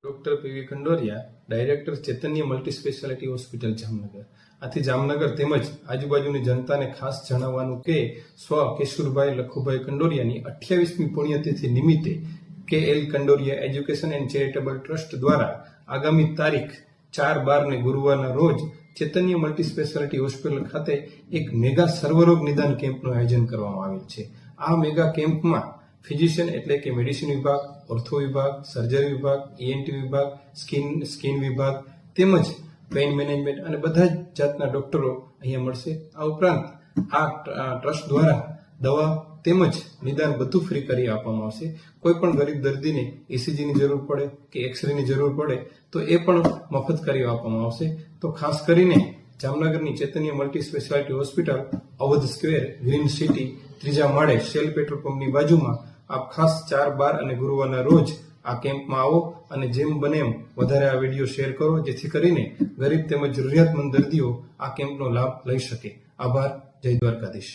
Doctor PV ખંડોરિયા, director ચૈતન્ય multi speciality hospital Jamnagar. આથી જામનગર તેમજ આજુબાજુની જનતાને ખાસ જણાવવાનું કે સ્વ કેશુરભાઈ લખુભાઈ ખંડોરિયાની 28મી પુણ્યતિથિ નિમિત્તે KL Khandoria education and charitable trust દ્વારા આગામી તારીખ 4/12 ને ગુરુવારના રોજ ચૈતન્ય મલ્ટી સ્પેશિયાલિટી હોસ્પિટલ ખાતે એક મેગા સર્વરોગ નિદાન કેમ્પનું આયોજન કરવામાં આવેલ છે. આ મેગા કેમ્પમાં ફિઝિશિયન એટલે કે મેડિસિન વિભાગ, ઓર્થો વિભાગ, સર્જરી વિભાગ, ENT વિભાગ, સ્કિન વિભાગ તેમજ પેઇન મેનેજમેન્ટ અને બધા જ જાતના ડોક્ટરો અહીંયા મળશે. આ ઉપરાંત આ ટ્રસ્ટ દ્વારા દવા તેમજ નિદાન બધું ફ્રી કરી આપવામાં આવશે. કોઈ પણ ગરીબ દર્દીને ECGની જરૂર પડે કે એક્સરેની જરૂર પડે તો એ પણ મફત કરી આપવામાં આવશે. તો ખાસ કરીને જામનગરની Chaitanya multi speciality hospital, Avadh square, green city, 3જા માળે, શેલ પેટ્રોલ પંપની બાજુમાં આપ ખાસ 4/12 અને ગુરુવારના રોજ આ કેમ્પમાં આવો અને જેમ બને એમ વધારે આ વિડીયો શેર કરો, જેથી કરીને ગરીબ તેમજ જરૂરિયાતમંદ દર્દીઓ આ કેમ્પનો લાભ લઈ શકે. આભાર. જય દ્વારકાધીશ.